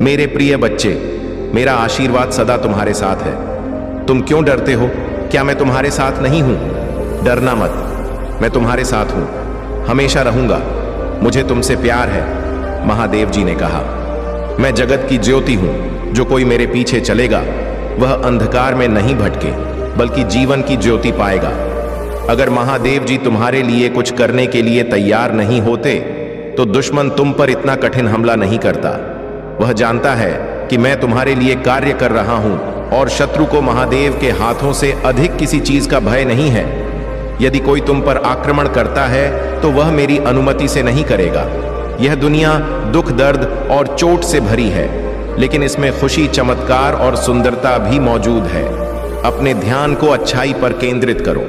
मेरे प्रिय बच्चे, मेरा आशीर्वाद सदा तुम्हारे साथ है। तुम क्यों डरते हो? क्या मैं तुम्हारे साथ नहीं हूं? डरना मत, मैं तुम्हारे साथ हूं, हमेशा रहूंगा। मुझे तुमसे प्यार है, महादेव जी ने कहा। मैं जगत की ज्योति हूं, जो कोई मेरे पीछे चलेगा वह अंधकार में नहीं भटके बल्कि जीवन की ज्योति पाएगा। अगर महादेव जी तुम्हारे लिए कुछ करने के लिए तैयार नहीं होते तो दुश्मन तुम पर इतना कठिन हमला नहीं करता। वह जानता है कि मैं तुम्हारे लिए कार्य कर रहा हूं और शत्रु को महादेव के हाथों से अधिक किसी चीज का भय नहीं है। यदि कोई तुम पर आक्रमण करता है तो वह मेरी अनुमति से नहीं करेगा। यह दुनिया दुख, दर्द और चोट से भरी है, लेकिन इसमें खुशी, चमत्कार और सुंदरता भी मौजूद है। अपने ध्यान को अच्छाई पर केंद्रित करो,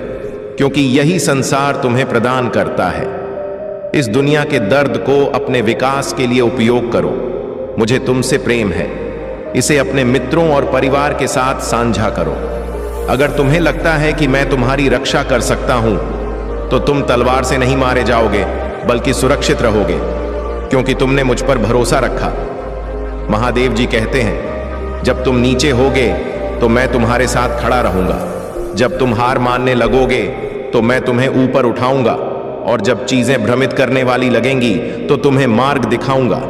क्योंकि यही संसार तुम्हें प्रदान करता है। इस दुनिया के दर्द को अपने विकास के लिए उपयोग करो। मुझे तुमसे प्रेम है, इसे अपने मित्रों और परिवार के साथ साझा करो। अगर तुम्हें लगता है कि मैं तुम्हारी रक्षा कर सकता हूं, तो तुम तलवार से नहीं मारे जाओगे बल्कि सुरक्षित रहोगे, क्योंकि तुमने मुझ पर भरोसा रखा। महादेव जी कहते हैं, जब तुम नीचे होगे तो मैं तुम्हारे साथ खड़ा रहूंगा। जब तुम हार मानने लगोगे तो मैं तुम्हें ऊपर उठाऊंगा, और जब चीजें भ्रमित करने वाली लगेंगी तो तुम्हें मार्ग दिखाऊंगा।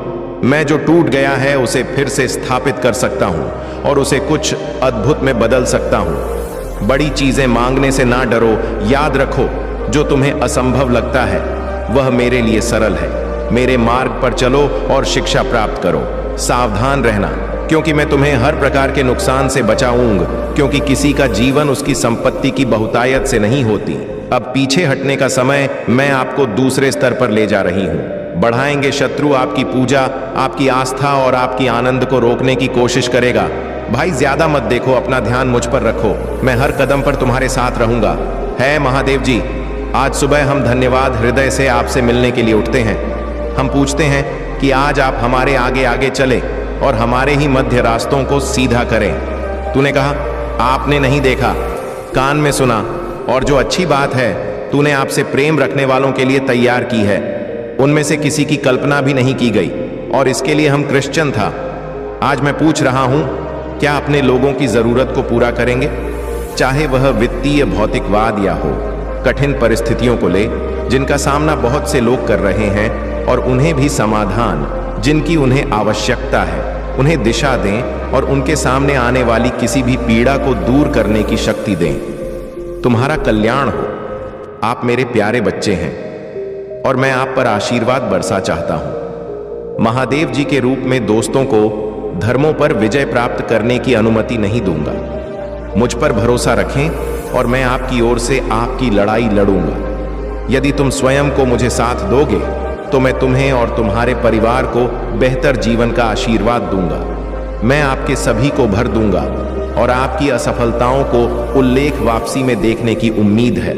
मैं जो टूट गया है उसे फिर से स्थापित कर सकता हूं और उसे कुछ अद्भुत में बदल सकता हूं। बड़ी चीजें मांगने से ना डरो। याद रखो, जो तुम्हें असंभव लगता है वह मेरे लिए सरल है। मेरे मार्ग पर चलो और शिक्षा प्राप्त करो। सावधान रहना, क्योंकि मैं तुम्हें हर प्रकार के नुकसान से बचाऊंगा, क्योंकि किसी का जीवन उसकी संपत्ति की बहुतायत से नहीं होती। अब पीछे हटने का समय, मैं आपको दूसरे स्तर पर ले जा रही हूं। बढ़ाएंगे शत्रु आपकी पूजा, आपकी आस्था और आपकी आनंद को रोकने की कोशिश करेगा। भाई ज्यादा मत देखो, अपना ध्यान मुझ पर रखो। मैं हर कदम पर तुम्हारे साथ रहूंगा। है महादेव जी, आज सुबह हम धन्यवाद हृदय से आपसे मिलने के लिए उठते हैं। हम पूछते हैं कि आज आप हमारे आगे आगे चले और हमारे ही मध्य रास्तों को सीधा करें। तूने कहा, आपने नहीं देखा, कान में सुना, और जो अच्छी बात है तूने आपसे प्रेम रखने वालों के लिए तैयार की है, उनमें से किसी की कल्पना भी नहीं की गई, और इसके लिए हम क्रिश्चियन था। आज मैं पूछ रहा हूं, क्या अपने लोगों की जरूरत को पूरा करेंगे? चाहे वह वित्तीय, भौतिकवाद या हो, कठिन परिस्थितियों को ले जिनका सामना बहुत से लोग कर रहे हैं, और उन्हें भी समाधान जिनकी उन्हें आवश्यकता है, उन्हें दिशा दें और उनके सामने आने वाली किसी भी पीड़ा को दूर करने की शक्ति दें। तुम्हारा कल्याण हो। आप मेरे प्यारे बच्चे हैं और मैं आप पर आशीर्वाद बरसा चाहता हूं। महादेव जी के रूप में दोस्तों को धर्मों पर विजय प्राप्त करने की अनुमति नहीं दूंगा। मुझ पर भरोसा रखें और मैं आपकी ओर से आपकी लड़ाई लड़ूंगा। यदि तुम स्वयं को मुझे साथ दोगे तो मैं तुम्हें और तुम्हारे परिवार को बेहतर जीवन का आशीर्वाद दूंगा। मैं आपके सभी को भर दूंगा और आपकी असफलताओं को उल्लेख वापसी में देखने की उम्मीद है।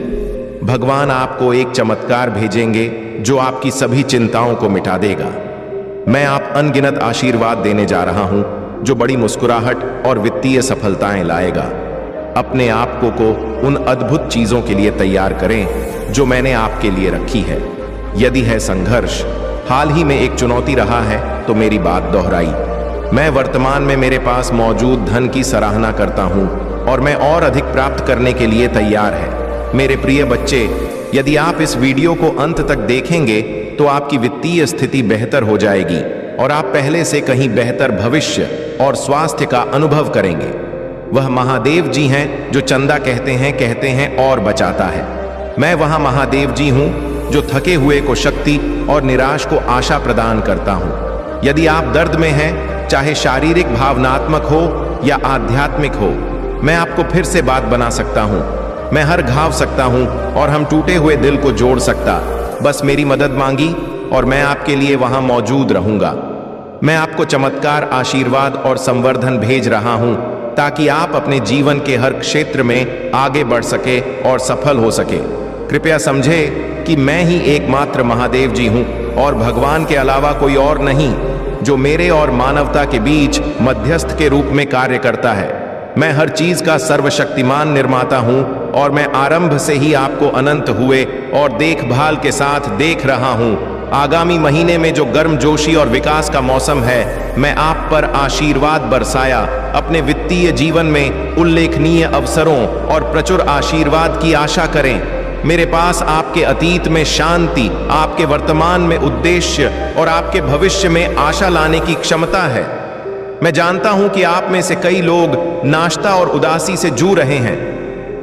भगवान आपको एक चमत्कार भेजेंगे जो आपकी सभी चिंताओं को मिटा देगा। मैं आप अनगिनत आशीर्वाद देने जा रहा हूं जो बड़ी मुस्कुराहट और वित्तीय सफलताएं लाएगा। अपने आप को उन अद्भुत चीजों के लिए तैयार करें जो मैंने आपके लिए रखी है। यदि है संघर्ष, हाल ही में एक चुनौती रहा है, तो मेरी बात दोहराई। मैं वर्तमान में मेरे पास मौजूद धन की सराहना करता हूं और मैं और अधिक प्राप्त करने के लिए तैयार है। मेरे प्रिय बच्चे, यदि आप इस वीडियो को अंत तक देखेंगे तो आपकी वित्तीय स्थिति बेहतर हो जाएगी और आप पहले से कहीं बेहतर भविष्य और स्वास्थ्य का अनुभव करेंगे। वह महादेव जी हैं जो चंदा कहते हैं और बचाता है। मैं वहां महादेव जी हूं जो थके हुए को शक्ति और निराश को आशा प्रदान करता हूं। यदि आप दर्द में हैं, चाहे शारीरिक, भावनात्मक हो या आध्यात्मिक हो, मैं आपको फिर से बात बना सकता हूं। मैं हर घाव सकता हूं और हम टूटे हुए दिल को जोड़ सकता। बस मेरी मदद मांगी और मैं आपके लिए वहां मौजूद रहूंगा। मैं आपको चमत्कार, आशीर्वाद और संवर्धन भेज रहा हूं ताकि आप अपने जीवन के हर क्षेत्र में आगे बढ़ सके और सफल हो सके। कृपया समझे कि मैं ही एकमात्र महादेव जी हूं और भगवान के अलावा कोई और नहीं जो मेरे और मानवता के बीच मध्यस्थ के रूप में कार्य करता है। मैं हर चीज का सर्वशक्तिमान निर्माता हूं और मैं आरंभ से ही आपको अनंत हुए और देखभाल के साथ देख रहा हूं आगामी महीने में जो गर्मजोशी और विकास का मौसम है, मैं आप पर आशीर्वाद बरसाया। अपने वित्तीय जीवन में उल्लेखनीय अवसरों और प्रचुर आशीर्वाद की आशा करें। मेरे पास आपके अतीत में शांति, आपके वर्तमान में उद्देश्य और आपके भविष्य में आशा लाने की क्षमता है। मैं जानता हूं कि आप में से कई लोग नाश्ता और उदासी से जूझ रहे हैं,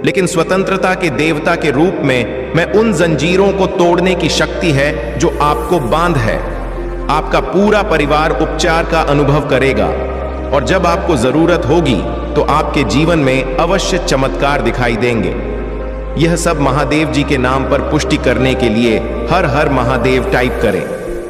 लेकिन स्वतंत्रता के देवता के रूप में मैं उन जंजीरों को तोड़ने की शक्ति है जो आपको बांध है। आपका पूरा परिवार उपचार का अनुभव करेगा और जब आपको जरूरत होगी तो आपके जीवन में अवश्य चमत्कार दिखाई देंगे। यह सब महादेव जी के नाम पर पुष्टि करने के लिए हर हर महादेव टाइप करें।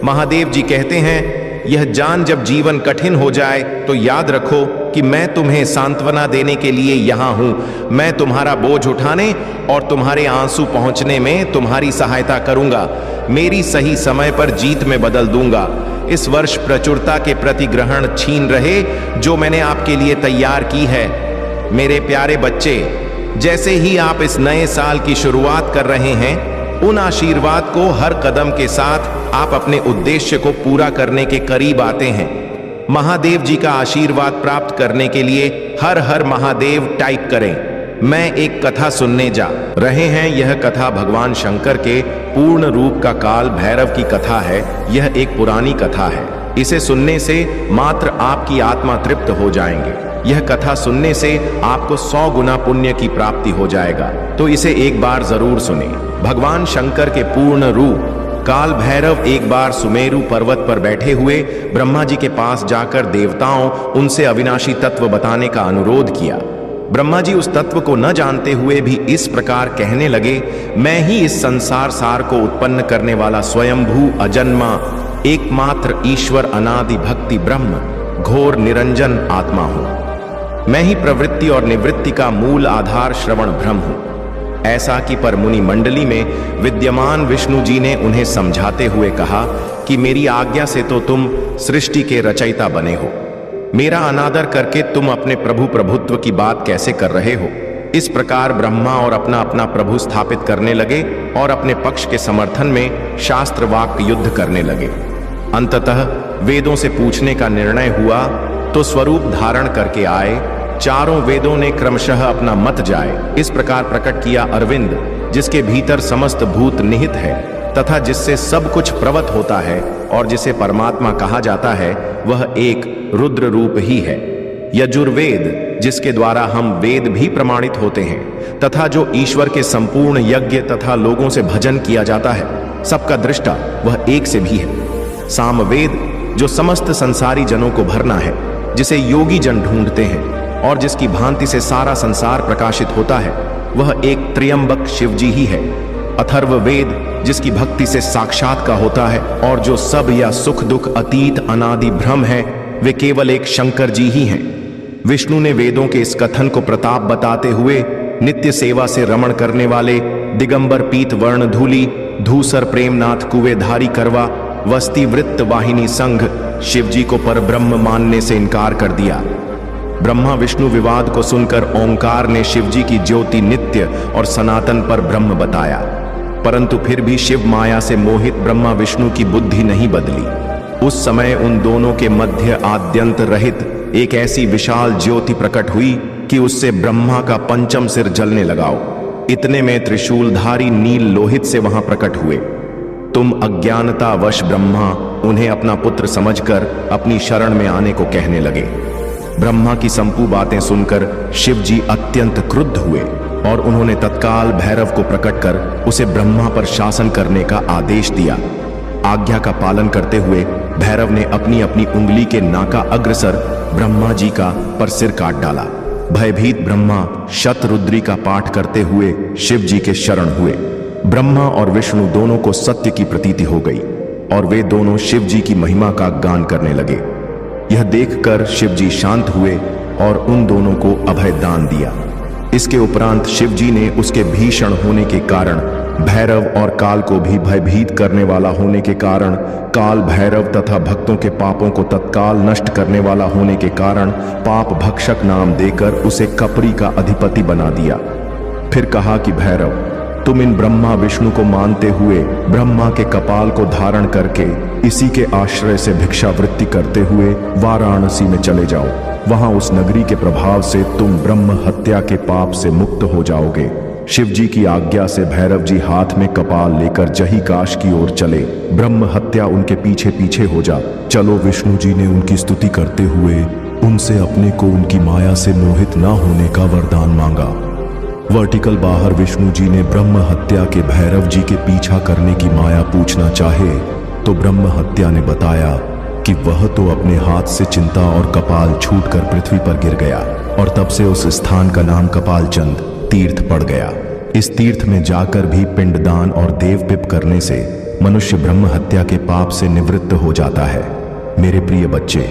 महादेव जी कहते हैं, यह जान जब जीवन कठिन हो जाए तो याद रखो कि मैं तुम्हें सांत्वना देने के लिए यहाँ हूँ। मैं तुम्हारा बोझ उठाने और तुम्हारे आंसू पहुँचने में तुम्हारी सहायता करूँगा। मेरी सही समय पर जीत में बदल दूंगा। इस वर्ष प्रचुरता के प्रतिग्रहण छीन रहे जो मैंने आपके लिए तैयार की है। मेरे प्यारे बच्चे, जैसे ही आप इस नए साल की शुरुआत कर रहे हैं, उन आशीर्वाद को हर कदम के साथ आप अपने उद्देश्य को पूरा करने के करीब आते हैं। महादेव जी का आशीर्वाद प्राप्त करने के लिए हर हर महादेव टाइप करें। मैं एक कथा सुनने जा रहे हैं। यह कथा भगवान शंकर के पूर्ण रूप का काल भैरव की कथा है। यह एक पुरानी कथा है। इसे सुनने से मात्र आपकी आत्मा तृप्त हो जाएंगे। यह कथा सुनने से आपको 100 गुना पुण्य की प्राप्ति हो जाएगा, तो इसे एक बार जरूर सुने। भगवान शंकर के पूर्ण रूप काल भैरव एक बार सुमेरु पर्वत पर बैठे हुए ब्रह्मा जी के पास जाकर देवताओं उनसे अविनाशी तत्व बताने का अनुरोध किया। ब्रह्मा जी उस तत्व को न जानते हुए भी इस प्रकार कहने लगे, मैं ही इस संसार सार को उत्पन्न करने वाला स्वयंभू अजन्मा एकमात्र ईश्वर अनादि भक्ति ब्रह्म घोर निरंजन आत्मा हूं। मैं ही प्रवृत्ति और निवृत्ति का मूल आधार श्रवण ब्रह्म हूं। ऐसा कि पर मुनि मंडली में विद्यमान विष्णु जी ने उन्हें समझाते हुए कहा कि मेरी आज्ञा से तो तुम सृष्टि के रचयिता बने हो। मेरा अनादर करके तुम अपने प्रभु प्रभुत्व की बात कैसे कर रहे हो। इस प्रकार ब्रह्मा और अपना अपना प्रभु स्थापित करने लगे और अपने पक्ष के समर्थन में शास्त्र वाक्य युद्ध करने लगे। अंततः वेदों से पूछने का निर्णय हुआ तो स्वरूप धारण करके आए। चारों वेदों ने क्रमशः अपना मत जाए इस प्रकार प्रकट किया। अरविंद, जिसके भीतर समस्त भूत निहित है तथा जिससे सब कुछ प्रवत होता है और जिसे परमात्मा कहा जाता है, वह एक रुद्र रूप ही है। यजुर्वेद, जिसके द्वारा हम वेद भी प्रमाणित होते हैं तथा जो ईश्वर के संपूर्ण यज्ञ तथा लोगों से भजन किया जाता है, सबका दृष्टा वह एक से भी है। सामवेद, जो समस्त संसारी जनों को भरना है, जिसे योगी जन ढूंढते हैं और जिसकी भांति से सारा संसार प्रकाशित होता है, वह एक त्र्यंबक शिव जी ही है। अथर्ववेद, जिसकी भक्ति से साक्षात का होता है और जो सब या सुख दुख अतीत अनादि ब्रह्म है, वे केवल एक शंकर जी ही हैं। विष्णु ने वेदों के इस कथन को प्रताप बताते हुए नित्य सेवा से रमण करने वाले दिगंबर पीत वर्ण धूली धूसर प्रेमनाथ कुवेधारी करवा वस्ती वृत्त वाहिनी संघ शिव जी को पर ब्रह्म मानने से इनकार कर दिया। ब्रह्मा विष्णु विवाद को सुनकर ओंकार ने शिव जी की ज्योति नित्य और सनातन पर ब्रह्म बताया, परंतु फिर भी शिव माया से मोहित ब्रह्मा विष्णु की बुद्धि नहीं बदली। उस समय उन दोनों के मध्य आद्यंत रहित एक ऐसी विशाल ज्योति प्रकट हुई कि उससे ब्रह्मा का पंचम सिर जलने लगाओ। इतने में त्रिशूलधारी नील लोहित से वहां प्रकट हुए। तुम अज्ञानतावश ब्रह्मा उन्हें अपना पुत्र समझकर अपनी शरण में आने को कहने लगे। ब्रह्मा की संपू बातें सुनकर शिव जी अत्यंत क्रुद्ध हुए और उन्होंने तत्काल भैरव को प्रकट कर उसे ब्रह्मा पर शासन करने का आदेश दिया। आज्ञा का पालन करते हुए भैरव ने अपनी अपनी उंगली के नाका अग्रसर ब्रह्मा जी का पर सिर काट डाला। भयभीत ब्रह्मा शतरुद्री का पाठ करते हुए शिव जी के शरण हुए। ब्रह्मा और विष्णु दोनों को सत्य की प्रतीति हो गई और वे दोनों शिव जी की महिमा का गान करने लगे। यह देखकर शिव जी शांत हुए और उन दोनों को अभय दान दिया। इसके उपरांत शिव जी ने उसके भीषण होने के कारण भैरव और काल को भी भयभीत करने वाला होने के कारण काल भैरव तथा भक्तों के पापों को तत्काल नष्ट करने वाला होने के कारण पाप भक्षक नाम देकर उसे कपरी का अधिपति बना दिया। फिर कहा कि भैरव, तुम इन ब्रह्मा विष्णु को मानते हुए ब्रह्मा के कपाल को धारण करके इसी के आश्रय से भिक्षावृत्ति करते हुए वाराणसी में चले जाओ। वहां उस नगरी के प्रभाव से तुम ब्रह्म हत्या के पाप से मुक्त हो जाओगे। शिव जी की आज्ञा से भैरव जी हाथ में कपाल लेकर जही काश की ओर चले। ब्रह्म हत्या उनके पीछे पीछे हो जा। चलो, विष्णु जी ने उनकी स्तुति करते हुए उनसे अपने को उनकी माया से मोहित न होने का वरदान मांगा। वर्टिकल बाहर विष्णु जी ने ब्रह्म हत्या के भैरव जी के पीछा करने की माया पूछना चाहे तो ब्रह्म हत्या ने बताया कि वह तो अपने हाथ से चिंता और कपाल छूटकर पृथ्वी पर गिर गया और तब से उस स्थान का नाम कपालचंद तीर्थ पड़ गया। इस तीर्थ में जाकर भी पिंडदान और देवपिप करने से मनुष्य ब्रह्म हत्या के पाप से निवृत्त हो जाता है। मेरे प्रिय बच्चे,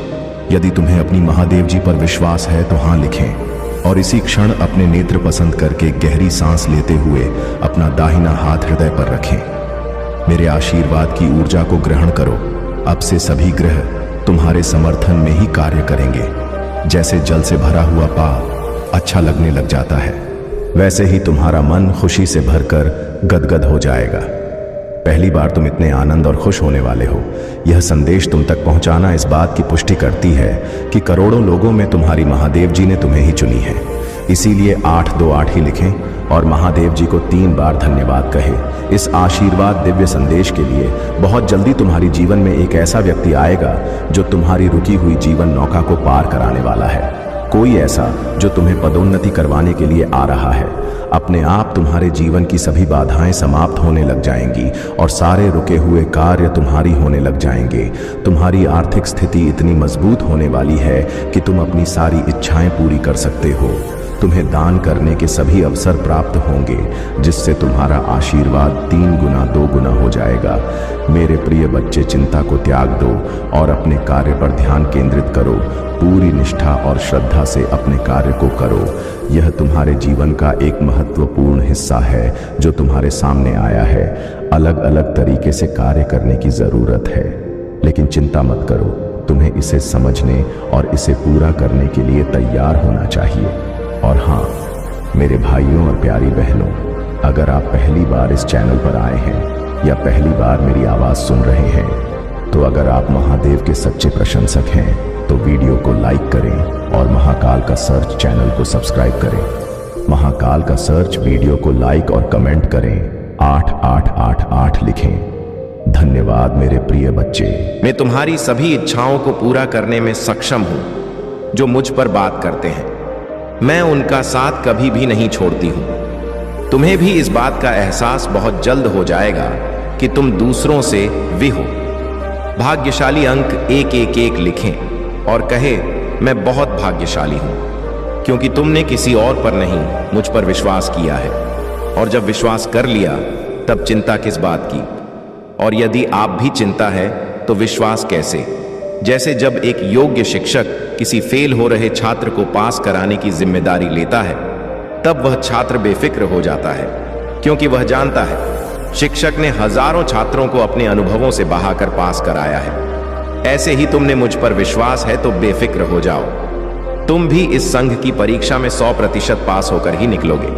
यदि तुम्हें अपनी महादेव जी पर विश्वास है तो हाँ लिखें और इसी क्षण अपने नेत्र पसंद करके गहरी सांस लेते हुए अपना दाहिना हाथ हृदय पर रखें। मेरे आशीर्वाद की ऊर्जा को ग्रहण करो। अब से सभी ग्रह तुम्हारे समर्थन में ही कार्य करेंगे। जैसे जल से भरा हुआ पाव अच्छा लगने लग जाता है, वैसे ही तुम्हारा मन खुशी से भरकर गदगद हो जाएगा। पहली बार तुम इतने आनंद और खुश होने वाले हो। यह संदेश तुम तक पहुंचाना इस बात की पुष्टि करती है कि करोड़ों लोगों में तुम्हारी महादेव जी ने तुम्हें ही चुनी है। इसीलिए 828 ही लिखें और महादेव जी को 3 बार धन्यवाद कहें। इस आशीर्वाद दिव्य संदेश के लिए बहुत जल्दी तुम्हारी जीवन में एक ऐसा व्यक्ति आएगा जो तुम्हारी रुकी हुई जीवन नौका को पार कराने वाला है। कोई ऐसा जो तुम्हें पदोन्नति करवाने के लिए आ रहा है। अपने आप तुम्हारे जीवन की सभी बाधाएं समाप्त होने लग जाएंगी और सारे रुके हुए कार्य तुम्हारी होने लग जाएंगे। तुम्हारी आर्थिक स्थिति इतनी मजबूत होने वाली है कि तुम अपनी सारी इच्छाएं पूरी कर सकते हो। तुम्हें दान करने के सभी अवसर प्राप्त होंगे, जिससे तुम्हारा आशीर्वाद 3 गुना 2 गुना हो जाएगा। मेरे प्रिय बच्चे, चिंता को त्याग दो और अपने कार्य पर ध्यान केंद्रित करो। पूरी निष्ठा और श्रद्धा से अपने कार्य को करो। यह तुम्हारे जीवन का एक महत्वपूर्ण हिस्सा है जो तुम्हारे सामने आया है। अलग अलग तरीके से कार्य करने की जरूरत है, लेकिन चिंता मत करो। तुम्हें इसे समझने और इसे पूरा करने के लिए तैयार होना चाहिए। और हाँ, मेरे भाइयों और प्यारी बहनों, अगर आप पहली बार इस चैनल पर आए हैं या पहली बार मेरी आवाज़ सुन रहे हैं, तो अगर आप महादेव के सच्चे प्रशंसक हैं तो वीडियो को लाइक करें और महाकाल का सर्च चैनल को सब्सक्राइब करें। महाकाल का सर्च वीडियो को लाइक और कमेंट करें। 8888 लिखें। धन्यवाद मेरे प्रिय बच्चे। मैं तुम्हारी सभी इच्छाओं को पूरा करने में सक्षम हूं। जो मुझ पर बात करते हैं, मैं उनका साथ कभी भी नहीं छोड़ती हूं। तुम्हें भी इस बात का एहसास बहुत जल्द हो जाएगा कि तुम दूसरों से वी हो। भाग्यशाली अंक 111 लिखें और कहे, मैं बहुत भाग्यशाली हूं क्योंकि तुमने किसी और पर नहीं, मुझ पर विश्वास किया है। और जब विश्वास कर लिया तब चिंता किस बात की। और यदि आप भी चिंता है तो विश्वास कैसे। जैसे जब एक योग्य शिक्षक किसी फेल हो रहे छात्र को पास कराने की जिम्मेदारी लेता है, तब वह छात्र बेफिक्र हो जाता है क्योंकि वह जानता है शिक्षक ने हजारों छात्रों को अपने अनुभवों से बहाकर पास कराया है। ऐसे ही तुमने मुझ पर विश्वास है तो बेफिक्र हो जाओ। तुम भी इस संघ की परीक्षा में 100% पास होकर ही निकलोगे।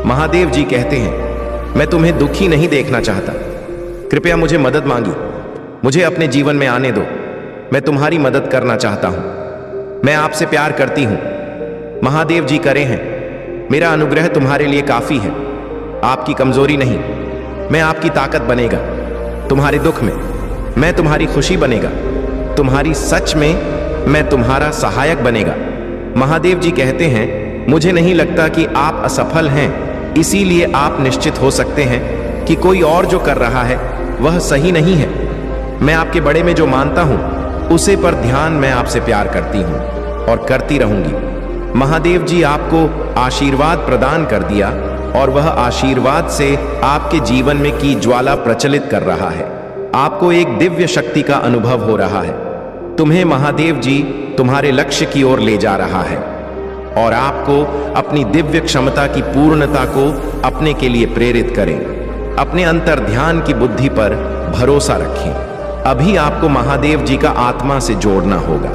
महादेव जी कहते हैं, मैं तुम्हें दुखी नहीं देखना चाहता। कृपया मुझे मदद मांगी, मुझे अपने जीवन में आने दो। मैं तुम्हारी मदद करना चाहता हूं। मैं आपसे प्यार करती हूं। महादेव जी करे हैं, मेरा अनुग्रह तुम्हारे लिए काफी है, आपकी कमजोरी नहीं। मैं आपकी ताकत बनेगा। तुम्हारे दुख में मैं तुम्हारी खुशी बनेगा। तुम्हारी सच में मैं तुम्हारा सहायक बनेगा। महादेव जी कहते हैं, मुझे नहीं लगता कि आप असफल हैं, इसीलिए आप निश्चित हो सकते हैं कि कोई और जो कर रहा है वह सही नहीं है। मैं आपके बड़े में जो मानता हूं उसे पर ध्यान मैं आपसे प्यार करती हूं और करती रहूंगी। महादेव जी आपको आशीर्वाद प्रदान कर दिया और वह आशीर्वाद से आपके जीवन में की ज्वाला प्रचलित कर रहा है। आपको एक दिव्य शक्ति का अनुभव हो रहा है। तुम्हें महादेव जी तुम्हारे लक्ष्य की ओर ले जा रहा है और आपको अपनी दिव्य क्षमता की पूर्णता को अपने के लिए प्रेरित करें। अपने अंतर ध्यान की बुद्धि पर भरोसा रखें। अभी आपको महादेव जी का आत्मा से जोड़ना होगा।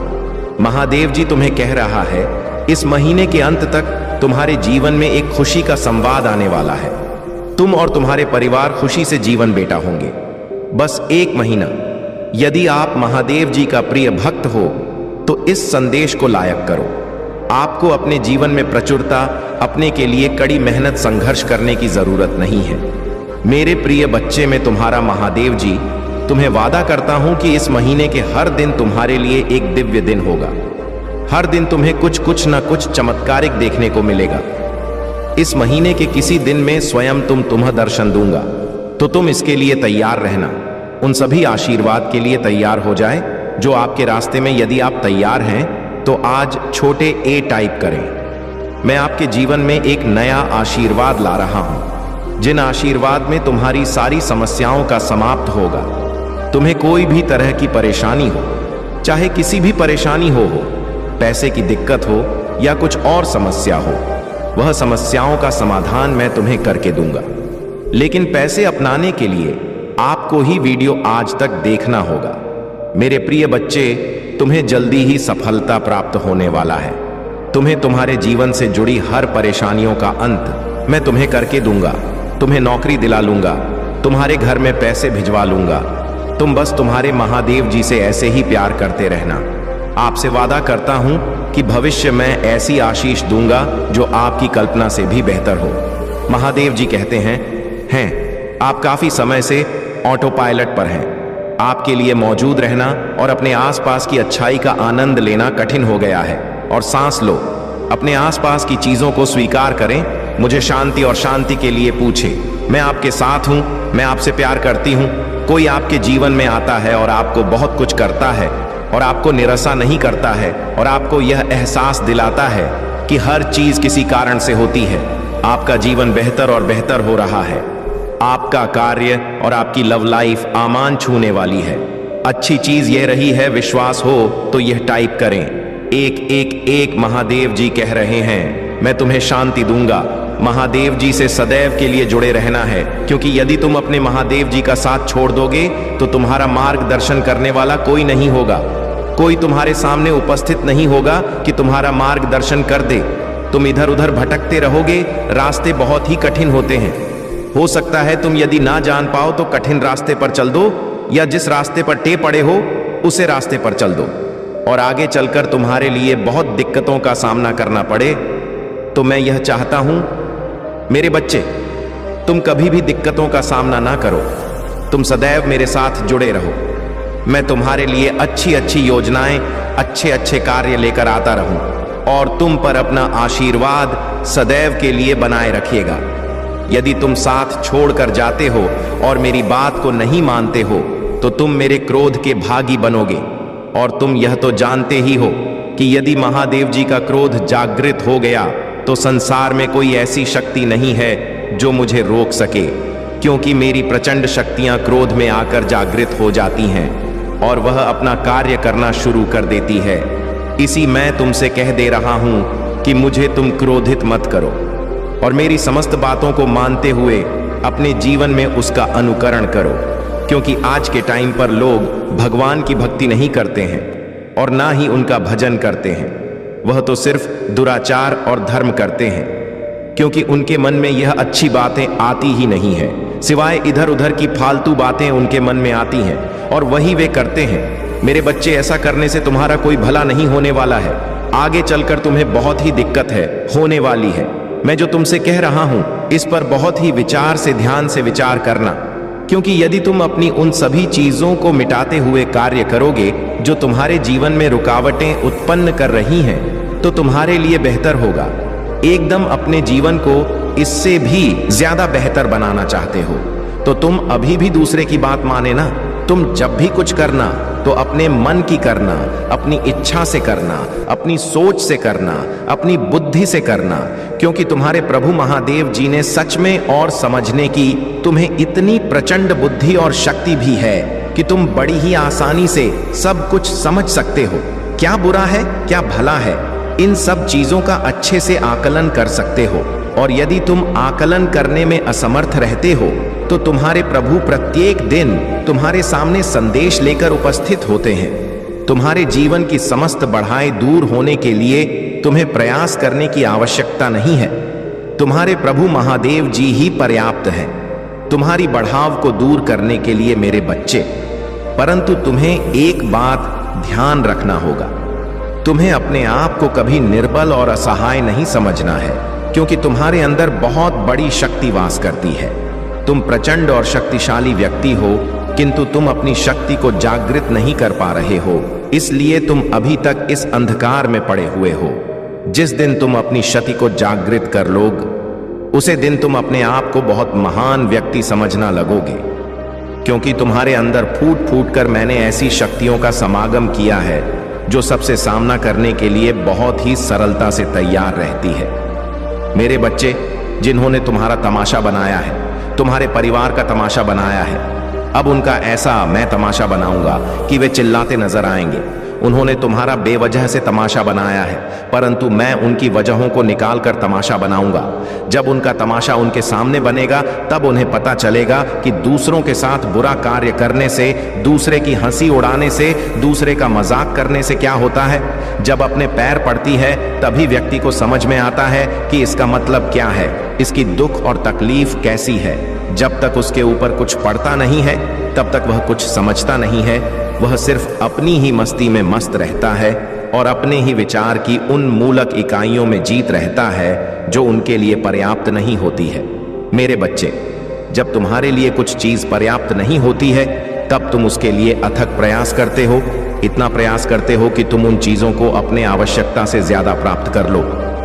महादेव जी तुम्हें कह रहा है, इस महीने के अंत तक तुम्हारे जीवन में एक खुशी का संवाद आने वाला है। तुम और तुम्हारे परिवार खुशी से जीवन बेटा होंगे। बस 1 महीना। यदि आप महादेव जी का प्रिय भक्त हो तो इस संदेश को लायक करो। आपको अपने जीवन में प्रचुरता, अपने के लिए कड़ी मेहनत, संघर्ष करने की जरूरत नहीं है। मेरे प्रिय बच्चे, मैं तुम्हारा महादेव जी तुम्हें वादा करता हूं कि इस महीने के हर दिन तुम्हारे लिए एक दिव्य दिन होगा। हर दिन तुम्हें कुछ न कुछ चमत्कारिक देखने को मिलेगा। इस महीने के किसी दिन में स्वयं तुम्हें दर्शन दूंगा, तो तुम इसके लिए तैयार रहना। उन सभी आशीर्वाद के लिए तैयार हो जाए जो आपके रास्ते में। यदि आप तैयार हैं तो आज छोटे ए टाइप करें। मैं आपके जीवन में एक नया आशीर्वाद ला रहा हूं, जिन आशीर्वाद में तुम्हारी सारी समस्याओं का समाप्त होगा। तुम्हें कोई भी तरह की परेशानी हो, चाहे किसी भी परेशानी हो, पैसे की दिक्कत हो या कुछ और समस्या हो, वह समस्याओं का समाधान मैं तुम्हें करके दूंगा। लेकिन पैसे अपनाने के लिए आपको ही वीडियो आज तक देखना होगा। मेरे प्रिय बच्चे, तुम्हें जल्दी ही सफलता प्राप्त होने वाला है। तुम्हें तुम्हारे जीवन से जुड़ी हर परेशानियों का अंत मैं तुम्हें करके दूंगा। तुम्हें नौकरी दिला लूंगा, तुम्हारे घर में पैसे भिजवा लूंगा। तुम बस तुम्हारे महादेव जी से ऐसे ही प्यार करते रहना। आपसे वादा करता हूं कि भविष्य में ऐसी आशीष दूंगा जो आपकी कल्पना से भी बेहतर हो। महादेव जी कहते हैं आप काफी समय से ऑटो पायलट पर हैं। आपके लिए मौजूद रहना और अपने आसपास की अच्छाई का आनंद लेना कठिन हो गया है। और सांस लो, अपने आसपास की चीजों को स्वीकार करें। मुझे शांति और शांति के लिए पूछे। मैं आपके साथ हूं, मैं आपसे प्यार करती हूं। कोई आपके जीवन में आता है और आपको बहुत कुछ करता है और आपको निराशा नहीं करता है और आपको यह एहसास दिलाता है कि हर चीज किसी कारण से होती है। आपका जीवन बेहतर और बेहतर हो रहा है। आपका कार्य और आपकी लव लाइफ आमान छूने वाली है। अच्छी चीज यह रही है, विश्वास हो तो यह टाइप करें। 111 महादेव जी कह रहे हैं मैं तुम्हें शांति दूंगा। महादेव जी से सदैव के लिए जुड़े रहना है, क्योंकि यदि तुम अपने महादेव जी का साथ छोड़ दोगे तो तुम्हारा मार्गदर्शन करने वाला कोई नहीं होगा। कोई तुम्हारे सामने उपस्थित नहीं होगा कि तुम्हारा मार्गदर्शन कर दे। तुम इधर उधर भटकते रहोगे। रास्ते बहुत ही कठिन होते हैं। हो सकता है तुम यदि ना जान पाओ तो कठिन रास्ते पर चल दो, या जिस रास्ते पर टे पड़े हो उसे रास्ते पर चल दो और आगे चलकर तुम्हारे लिए बहुत दिक्कतों का सामना करना पड़े। तो मैं यह चाहता हूं मेरे बच्चे, तुम कभी भी दिक्कतों का सामना ना करो। तुम सदैव मेरे साथ जुड़े रहो। मैं तुम्हारे लिए अच्छी अच्छी योजनाएं, अच्छे अच्छे कार्य लेकर आता रहूं और तुम पर अपना आशीर्वाद सदैव के लिए बनाए रखिएगा। यदि तुम साथ छोड़कर जाते हो और मेरी बात को नहीं मानते हो तो तुम मेरे क्रोध के भागी बनोगे। और तुम यह तो जानते ही हो कि यदि महादेव जी का क्रोध जागृत हो गया तो संसार में कोई ऐसी शक्ति नहीं है जो मुझे रोक सके, क्योंकि मेरी प्रचंड शक्तियां क्रोध में आकर जागृत हो जाती हैं और वह अपना कार्य करना शुरू कर देती है। इसी मैं तुमसे कह दे रहा हूं कि मुझे तुम क्रोधित मत करो और मेरी समस्त बातों को मानते हुए अपने जीवन में उसका अनुकरण करो, क्योंकि आज के टाइम पर लोग भगवान की भक्ति नहीं करते हैं और ना ही उनका भजन करते हैं। वह तो सिर्फ दुराचार और धर्म करते हैं, क्योंकि उनके मन में यह अच्छी बातें आती ही नहीं है। सिवाय इधर उधर की फालतू बातें उनके मन में आती हैं और वही वे करते हैं। मेरे बच्चे, ऐसा करने से तुम्हारा कोई भला नहीं होने वाला है। आगे चलकर तुम्हें बहुत ही दिक्कत होने वाली है। मैं जो तुमसे कह रहा हूं इस पर बहुत ही विचार से, ध्यान से विचार करना, क्योंकि यदि तुम अपनी उन सभी चीजों को मिटाते हुए कार्य करोगे जो तुम्हारे जीवन में रुकावटें उत्पन्न कर रही हैं, तो तुम्हारे लिए बेहतर होगा। एकदम अपने जीवन को इससे भी ज्यादा बेहतर बनाना चाहते हो तो तुम अभी भी दूसरे की बात माने ना। तुम जब भी कुछ करना तो अपने मन की करना, अपनी इच्छा से करना, अपनी सोच से करना, अपनी बुद्धि से करना, क्योंकि तुम्हारे प्रभु महादेव जी ने सच में और समझने की तुम्हें इतनी प्रचंड बुद्धि और शक्ति भी है कि तुम बड़ी ही आसानी से सब कुछ समझ सकते हो। क्या बुरा है, क्या भला है, इन सब चीजों का अच्छे से आकलन कर सकते हो। और यदि तुम आकलन करने में असमर्थ रहते हो तो तुम्हारे प्रभु प्रत्येक दिन तुम्हारे सामने संदेश लेकर उपस्थित होते हैं। तुम्हारे जीवन की समस्त बढ़ाएं दूर होने के लिए तुम्हें प्रयास करने की आवश्यकता नहीं है। तुम्हारे प्रभु महादेव जी ही पर्याप्त हैं तुम्हारी बढ़ाव को दूर करने के लिए मेरे बच्चे। परंतु तुम्हें एक बात ध्यान रखना होगा, तुम्हें अपने आप को कभी निर्बल और असहाय नहीं समझना है, क्योंकि तुम्हारे अंदर बहुत बड़ी शक्ति वास करती है। तुम प्रचंड और शक्तिशाली व्यक्ति हो, किंतु तुम अपनी शक्ति को जागृत नहीं कर पा रहे हो, इसलिए तुम अभी तक इस अंधकार में पड़े हुए हो। जिस दिन तुम अपनी शक्ति को जागृत कर लोगे, उसे दिन तुम अपने आप को बहुत महान व्यक्ति समझना लगोगे, क्योंकि तुम्हारे अंदर फूट फूट कर मैंने ऐसी शक्तियों का समागम किया है जो सबसे सामना करने के लिए बहुत ही सरलता से तैयार रहती है। मेरे बच्चे, जिन्होंने तुम्हारा तमाशा बनाया है, तुम्हारे परिवार का तमाशा बनाया है, अब उनका ऐसा मैं तमाशा बनाऊंगा कि वे चिल्लाते नजर आएंगे। उन्होंने तुम्हारा बेवजह से तमाशा बनाया है, परंतु मैं उनकी वजहों को निकाल कर तमाशा बनाऊंगा। जब उनका तमाशा उनके सामने बनेगा, तब उन्हें पता चलेगा कि दूसरों के साथ बुरा कार्य करने से, दूसरे की हंसी उड़ाने से, दूसरे का मजाक करने से क्या होता है। जब अपने पैर पड़ती है, तभी व्यक्ति को समझ में आता है कि इसका मतलब क्या है, इसकी दुख और तकलीफ कैसी है। जब तक उसके ऊपर कुछ पड़ता नहीं है, तब तक वह कुछ समझता नहीं है। वह सिर्फ अपनी ही मस्ती में मस्त रहता है और अपने ही विचार की उन मूलक इकाइयों में जीत रहता है जो उनके लिए पर्याप्त नहीं होती है। मेरे बच्चे, जब तुम्हारे लिए कुछ चीज पर्याप्त नहीं होती है, तब तुम उसके लिए अथक प्रयास करते हो। इतना प्रयास करते हो कि तुम उन चीजों को अपने आवश्यकता से ज्यादा प्राप्त कर लो।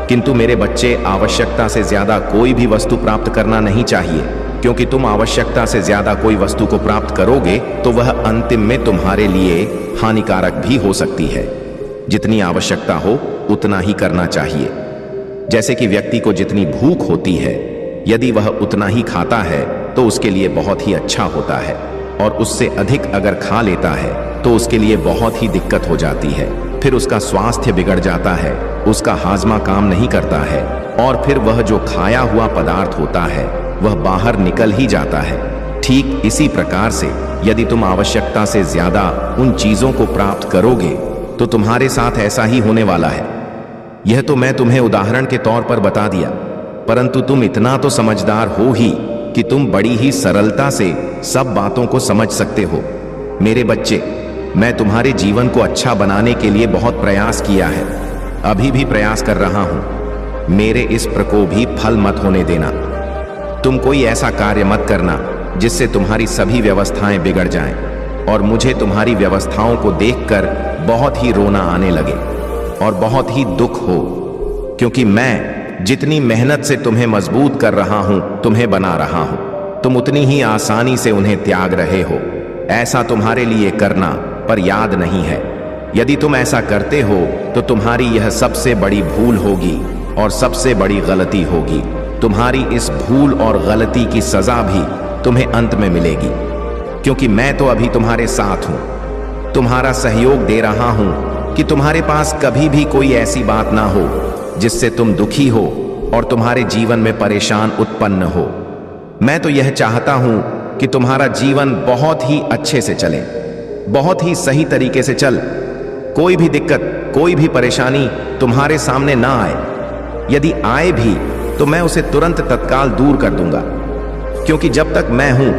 किंतु मेरे बच्चे, आवश्यकता से ज्यादा कोई भी वस्तु प्राप्त करना नहीं चाहिए, क्योंकि तुम आवश्यकता से ज्यादा कोई वस्तु को प्राप्त करोगे तो वह अंतिम में तुम्हारे लिए हानिकारक भी हो सकती है। जितनी आवश्यकता हो उतना ही करना चाहिए। जैसे कि व्यक्ति को जितनी भूख होती है, यदि वह उतना ही खाता है तो उसके लिए बहुत ही अच्छा होता है, और उससे अधिक अगर खा लेता है तो उसके लिए बहुत ही दिक्कत हो जाती है। फिर उसका स्वास्थ्य बिगड़ जाता है, उसका हाजमा काम नहीं करता है, और फिर वह जो खाया हुआ पदार्थ होता है वह बाहर निकल ही जाता है। ठीक इसी प्रकार से यदि तुम आवश्यकता से ज्यादा उन चीजों को प्राप्त करोगे तो तुम्हारे साथ ऐसा ही होने वाला है। यह तो मैं तुम्हें उदाहरण के तौर पर बता दिया, परंतु तुम इतना तो समझदार हो ही कि तुम बड़ी ही सरलता से सब बातों को समझ सकते हो। मेरे बच्चे, मैं तुम्हारे जीवन को अच्छा बनाने के लिए बहुत प्रयास किया है, अभी भी प्रयास कर रहा हूं। मेरे इस प्रकोप भी फल मत होने देना। तुम कोई ऐसा कार्य मत करना जिससे तुम्हारी सभी व्यवस्थाएं बिगड़ जाएं और मुझे तुम्हारी व्यवस्थाओं को देखकर बहुत ही रोना आने लगे और बहुत ही दुख हो, क्योंकि मैं जितनी मेहनत से तुम्हें मजबूत कर रहा हूं, तुम्हें बना रहा हूं, तुम उतनी ही आसानी से उन्हें त्याग रहे हो। ऐसा तुम्हारे लिए करना पर याद नहीं है। यदि तुम ऐसा करते हो तो तुम्हारी यह सबसे बड़ी भूल होगी और सबसे बड़ी गलती होगी। तुम्हारी इस भूल और गलती की सजा भी तुम्हें अंत में मिलेगी, क्योंकि मैं तो अभी तुम्हारे साथ हूं, तुम्हारा सहयोग दे रहा हूं कि तुम्हारे पास कभी भी कोई ऐसी बात ना हो जिससे तुम दुखी हो और तुम्हारे जीवन में परेशान उत्पन्न हो। मैं तो यह चाहता हूं कि तुम्हारा जीवन बहुत ही अच्छे से चले, बहुत ही सही तरीके से चल। कोई भी दिक्कत, कोई भी परेशानी तुम्हारे सामने ना आए। यदि आए भी तो मैं उसे तुरंत तत्काल दूर कर दूंगा, क्योंकि जब तक मैं हूं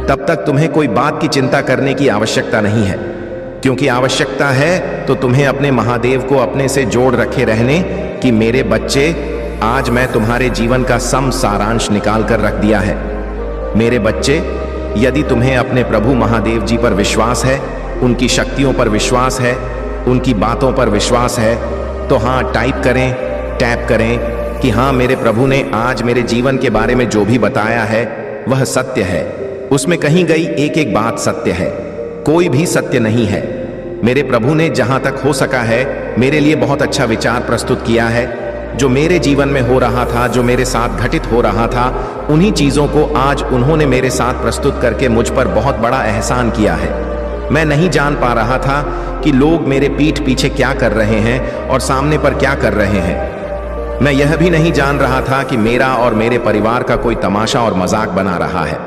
तब तक तुम्हें कोई बात की चिंता करने की आवश्यकता नहीं है। क्योंकि आवश्यकता है तो तुम्हें अपने महादेव को अपने से जोड़ रखे रहने कि मेरे बच्चे, आज मैं तुम्हारे जीवन का सम सारांश निकाल कर रख दिया है। मेरे बच्चे, यदि तुम्हें अपने प्रभु महादेव जी पर विश्वास है, उनकी शक्तियों पर विश्वास है, उनकी बातों पर विश्वास है, तो हाँ टाइप करें, टैप करें कि हाँ, मेरे प्रभु ने आज मेरे जीवन के बारे में जो भी बताया है वह सत्य है। उसमें कहीं गई एक एक बात सत्य है, कोई भी सत्य नहीं है। मेरे प्रभु ने जहां तक हो सका है मेरे लिए बहुत अच्छा विचार प्रस्तुत किया है। जो मेरे जीवन में हो रहा था, जो मेरे साथ घटित हो रहा था, उन्हीं चीजों को आज उन्होंने मेरे साथ प्रस्तुत करके मुझ पर बहुत बड़ा एहसान किया है। मैं नहीं जान पा रहा था कि लोग मेरे पीठ पीछे क्या कर रहे हैं और सामने पर क्या कर रहे हैं। मैं यह भी नहीं जान रहा था कि मेरा और मेरे परिवार का कोई तमाशा और मजाक बना रहा है,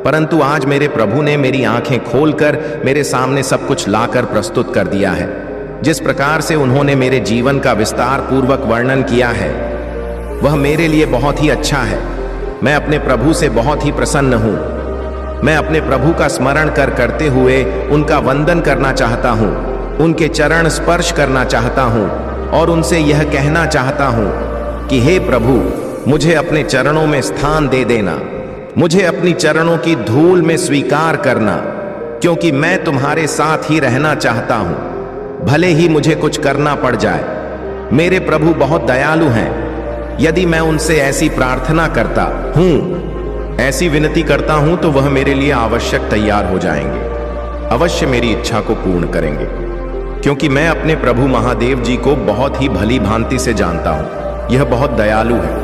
परंतु आज मेरे प्रभु ने मेरी आंखें खोलकर मेरे सामने सब कुछ लाकर प्रस्तुत कर दिया है। जिस प्रकार से उन्होंने मेरे जीवन का विस्तार पूर्वक वर्णन किया है, वह मेरे लिए बहुत ही अच्छा है। मैं अपने प्रभु से बहुत ही प्रसन्न हूँ। मैं अपने प्रभु का स्मरण करते हुए उनका वंदन करना चाहता हूँ, उनके चरण स्पर्श करना चाहता हूँ और उनसे यह कहना चाहता हूँ कि हे प्रभु, मुझे अपने चरणों में स्थान दे देना, मुझे अपनी चरणों की धूल में स्वीकार करना, क्योंकि मैं तुम्हारे साथ ही रहना चाहता हूँ, भले ही मुझे कुछ करना पड़ जाए। मेरे प्रभु बहुत दयालु हैं। यदि मैं उनसे ऐसी प्रार्थना करता हूँ, ऐसी विनती करता हूँ, तो वह मेरे लिए आवश्यक तैयार हो जाएंगे, अवश्य मेरी इच्छा को पूर्ण करेंगे, क्योंकि मैं अपने प्रभु महादेव जी को बहुत ही भली भांति से जानता हूँ। यह बहुत दयालु है।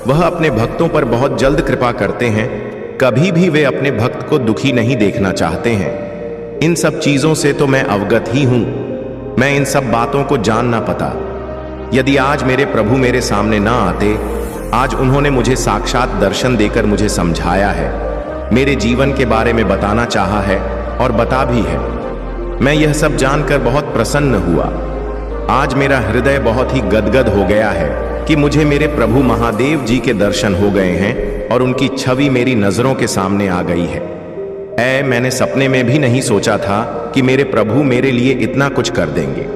वह अपने भक्तों पर बहुत जल्द कृपा करते हैं। कभी भी वे अपने भक्त को दुखी नहीं देखना चाहते हैं। इन सब चीजों से तो मैं अवगत ही हूं। मैं इन सब बातों को जान ना पाता यदि आज मेरे प्रभु मेरे सामने ना आते। आज उन्होंने मुझे साक्षात दर्शन देकर मुझे समझाया है, मेरे जीवन के बारे में बताना चाहा है और बता भी है। मैं यह सब जानकर बहुत प्रसन्न हुआ। आज मेरा हृदय बहुत ही गदगद हो गया है कि मुझे मेरे प्रभु महादेव जी के दर्शन हो गए हैं और उनकी छवि मेरी नजरों के सामने आ गई है। मैंने सपने में भी नहीं सोचा था कि मेरे प्रभु मेरे लिए इतना कुछ कर देंगे,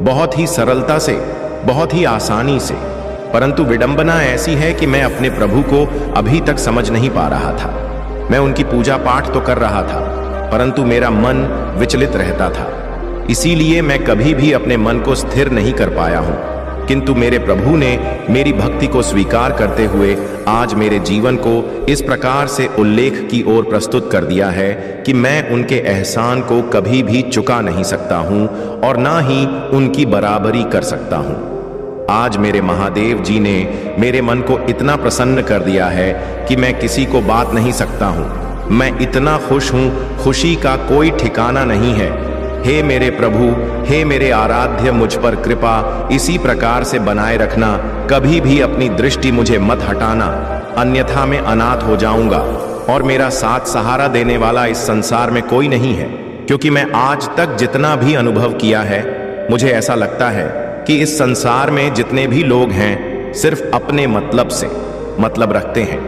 बहुत ही सरलता से, बहुत ही आसानी से। परंतु विडंबना ऐसी है कि मैं अपने प्रभु को अभी तक समझ नहीं पा रहा था। मैं उनकी पूजा पाठ तो कर रहा था, परंतु मेरा मन विचलित रहता था। इसीलिए मैं कभी भी अपने मन को स्थिर नहीं कर पाया हूं। किंतु मेरे प्रभु ने मेरी भक्ति को स्वीकार करते हुए आज मेरे जीवन को इस प्रकार से उल्लेख की ओर प्रस्तुत कर दिया है कि मैं उनके एहसान को कभी भी चुका नहीं सकता हूं और ना ही उनकी बराबरी कर सकता हूं। आज मेरे महादेव जी ने मेरे मन को इतना प्रसन्न कर दिया है कि मैं किसी को बात नहीं सकता हूं। मैं इतना खुश हूं, खुशी का कोई ठिकाना नहीं है। हे मेरे प्रभु, हे मेरे आराध्य, मुझ पर कृपा इसी प्रकार से बनाए रखना। कभी भी अपनी दृष्टि मुझे मत हटाना, अन्यथा मैं अनाथ हो जाऊंगा और मेरा साथ सहारा देने वाला इस संसार में कोई नहीं है। क्योंकि मैं आज तक जितना भी अनुभव किया है, मुझे ऐसा लगता है कि इस संसार में जितने भी लोग हैं सिर्फ अपने मतलब से मतलब रखते हैं।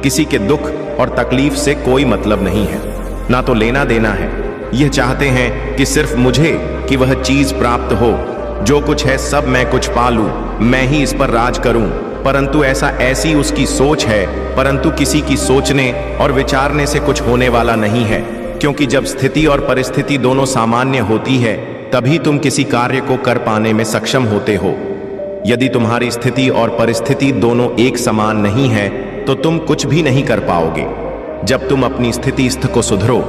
किसी के दुख और तकलीफ से कोई मतलब नहीं है, ना तो लेना देना है। यह चाहते हैं कि सिर्फ मुझे कि वह चीज प्राप्त हो, जो कुछ है सब मैं कुछ पालूं, मैं ही इस पर राज करूं। परंतु ऐसी उसकी सोच है, परंतु किसी की सोचने और विचारने से कुछ होने वाला नहीं है। क्योंकि जब स्थिति और परिस्थिति दोनों सामान्य होती है, तभी तुम किसी कार्य को कर पाने में सक्षम होते हो। यदि तुम्हारी स्थिति और परिस्थिति दोनों एक समान नहीं है, तो तुम कुछ भी नहीं कर पाओगे। जब तुम अपनी स्थिति को सुधरो,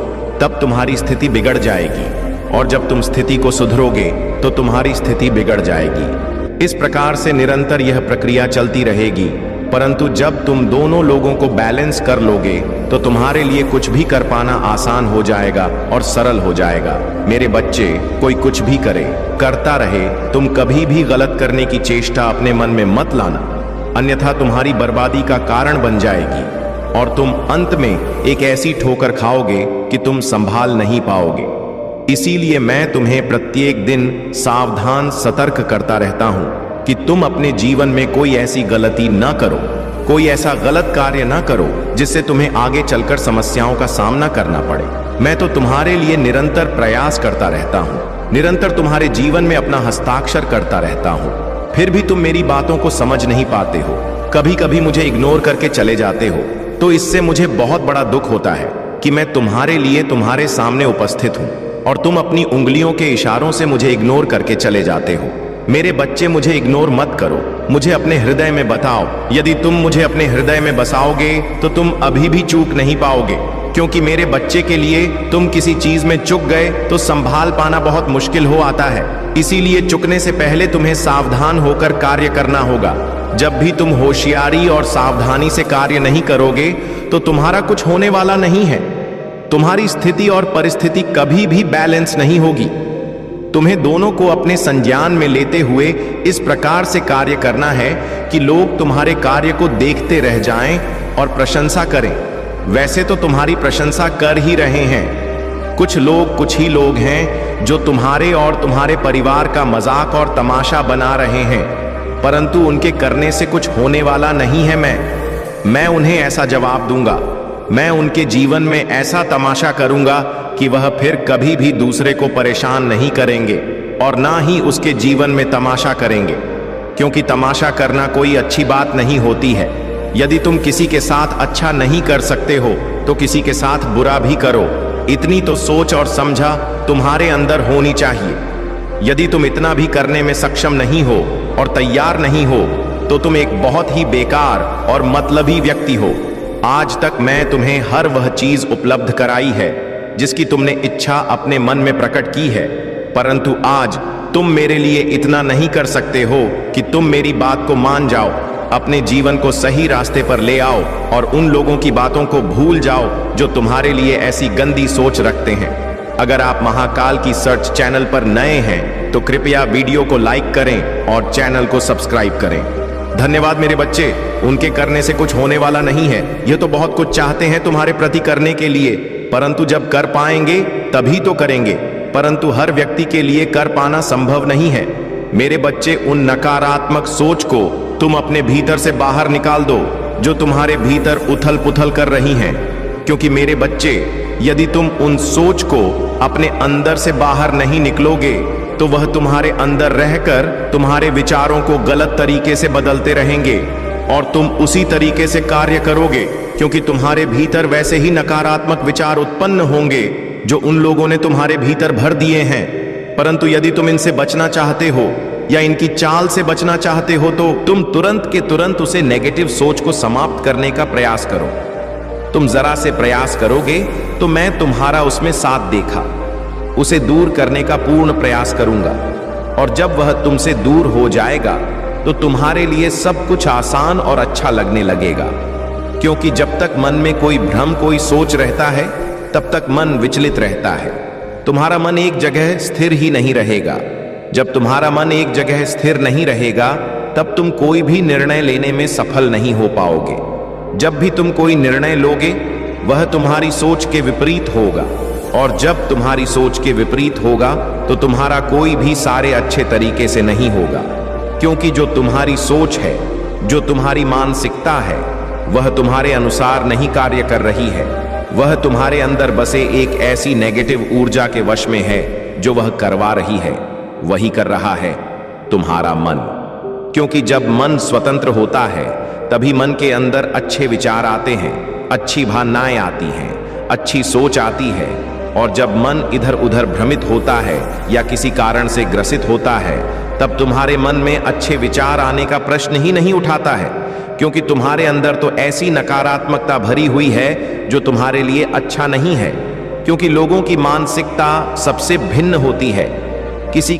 तब तुम्हारी स्थिति बिगड़ जाएगी, और जब तुम स्थिति को सुधरोगे तो तुम्हारी स्थिति बिगड़ जाएगी। इस प्रकार से निरंतर यह प्रक्रिया चलती रहेगी। परंतु जब तुम दोनों लोगों को बैलेंस कर लोगे, तो तुम्हारे लिए कुछ भी कर पाना आसान हो जाएगा और सरल हो जाएगा। मेरे बच्चे, कोई कुछ भी करे, करता रहे, तुम कभी भी गलत करने की चेष्टा अपने मन में मत लाना, अन्यथा तुम्हारी बर्बादी का कारण बन जाएगी और तुम अंत में एक ऐसी ठोकर खाओगे कि तुम संभाल नहीं पाओगे। इसीलिए मैं तुम्हें प्रत्येक दिन सावधान सतर्क करता रहता हूं कि तुम अपने जीवन में कोई ऐसी गलती ना करो, कोई ऐसा गलत कार्य ना करो जिससे तुम्हें आगे चलकर समस्याओं का सामना करना पड़े। मैं तो तुम्हारे लिए निरंतर प्रयास करता रहता हूं, निरंतर तुम्हारे जीवन में अपना हस्ताक्षर करता रहता हूं। फिर भी तुम मेरी बातों को समझ नहीं पाते हो, कभी कभी मुझे इग्नोर करके चले जाते हो। तो इससे मुझे बहुत बड़ा दुख होता है कि मैं तुम्हारे लिए तुम्हारे सामने उपस्थित हूं और तुम अपनी उंगलियों के इशारों से मुझे इग्नोर करके चले जाते हो। मेरे बच्चे, मुझे इग्नोर मत करो, मुझे अपने हृदय में बताओ। यदि तुम मुझे अपने हृदय में बसाओगे तो तुम अभी भी चूक नहीं पाओगे, क्योंकि मेरे बच्चे के लिए तुम किसी चीज में चूक गए तो संभाल पाना बहुत मुश्किल हो आता है। इसीलिए चुकने से पहले तुम्हें सावधान होकर कार्य करना होगा। जब भी तुम होशियारी और सावधानी से कार्य नहीं करोगे तो तुम्हारा कुछ होने वाला नहीं है। तुम्हारी स्थिति और परिस्थिति कभी भी बैलेंस नहीं होगी। तुम्हें दोनों को अपने संज्ञान में लेते हुए इस प्रकार से कार्य करना है कि लोग तुम्हारे कार्य को देखते रह जाएं और प्रशंसा करें। वैसे तो तुम्हारी प्रशंसा कर ही रहे हैं। कुछ ही लोग हैं जो तुम्हारे और तुम्हारे परिवार का मजाक और तमाशा बना रहे हैं। परंतु उनके करने से कुछ होने वाला नहीं है। मैं उन्हें ऐसा जवाब दूंगा। मैं उनके जीवन में ऐसा तमाशा करूंगा कि वह फिर कभी भी दूसरे को परेशान नहीं करेंगे और ना ही उसके जीवन में तमाशा करेंगे, क्योंकि तमाशा करना कोई अच्छी बात नहीं होती है। यदि तुम किसी के साथ अच्छा नहीं कर सकते हो तो किसी के साथ बुरा भी करो। इतनी तो सोच और समझा तुम्हारे अंदर होनी चाहिए। यदि तुम इतना भी करने में सक्षम नहीं हो और तैयार नहीं हो तो तुम एक बहुत ही बेकार और मतलबी व्यक्ति हो। आज तक मैं तुम्हें हर वह चीज उपलब्ध कराई है जिसकी तुमने इच्छा अपने मन में प्रकट की है, परंतु आज तुम मेरे लिए इतना नहीं कर सकते हो कि तुम मेरी बात को मान जाओ, अपने जीवन को सही रास्ते पर ले आओ और उन लोगों की बातों को भूल जाओ जो तुम्हारे लिए ऐसी गंदी सोच रखते हैं। अगर आप महाकाल की सर्च चैनल पर नए हैं तो कृपया वीडियो को लाइक करें और चैनल को सब्सक्राइब करें। धन्यवाद मेरे बच्चे। उनके करने से कुछ होने वाला नहीं है। यह तो बहुत कुछ चाहते हैं तुम्हारे प्रति करने के लिए, परंतु जब कर पाएंगे तभी तो करेंगे, परंतु हर व्यक्ति के लिए कर पाना संभव नहीं है। मेरे बच्चे, उन नकारात्मक सोच को तुम अपने भीतर से बाहर निकाल दो जो तुम्हारे भीतर उथल पुथल कर रही हैं, क्योंकि मेरे बच्चे, यदि तुम उन सोच को अपने अंदर से बाहर नहीं निकलोगे तो वह तुम्हारे अंदर रहकर तुम्हारे विचारों को गलत तरीके से बदलते रहेंगे और तुम उसी तरीके से कार्य करोगे, क्योंकि तुम्हारे भीतर वैसे ही नकारात्मक विचार उत्पन्न होंगे जो उन लोगों ने तुम्हारे भीतर भर दिए हैं। परंतु यदि तुम इनसे बचना चाहते हो या इनकी चाल से बचना चाहते हो तो तुम तुरंत के तुरंत उसे नेगेटिव सोच को समाप्त करने का प्रयास करो। तुम जरा से प्रयास करोगे तो मैं तुम्हारा उसमें साथ देखा, उसे दूर करने का पूर्ण प्रयास करूंगा, और जब वह तुमसे दूर हो जाएगा तो तुम्हारे लिए सब कुछ आसान और अच्छा लगने लगेगा। क्योंकि जब तक मन में कोई भ्रम, कोई सोच रहता है तब तक मन विचलित रहता है। तुम्हारा मन एक जगह स्थिर ही नहीं रहेगा। जब तुम्हारा मन एक जगह स्थिर नहीं रहेगा तब तुम कोई भी निर्णय लेने में सफल नहीं हो पाओगे। जब भी तुम कोई निर्णय लोगे वह तुम्हारी सोच के विपरीत होगा, और जब तुम्हारी सोच के विपरीत होगा तो तुम्हारा कोई भी सारे अच्छे तरीके से नहीं होगा, क्योंकि जो तुम्हारी सोच है, जो तुम्हारी मानसिकता है, वह तुम्हारे अनुसार नहीं कार्य कर रही है। वह तुम्हारे अंदर बसे एक ऐसी नेगेटिव ऊर्जा के वश में है जो वह करवा रही है। वही कर रहा है तुम्हारा मन, क्योंकि जब मन स्वतंत्र होता है तभी मन के अंदर अच्छे विचार आते हैं, अच्छी भावनाएं आती हैं, अच्छी सोच आती है। और जब मन इधर उधर भ्रमित होता है या किसी कारण से ग्रसित होता है तब तुम्हारे मन में अच्छे विचार आने का प्रश्न ही नहीं उठाता है, क्योंकि तुम्हारे अंदर तो ऐसी नकारात्मकता भरी हुई है जो तुम्हारे लिए अच्छा नहीं है। क्योंकि लोगों की मानसिकता सबसे भिन्न होती है। किसी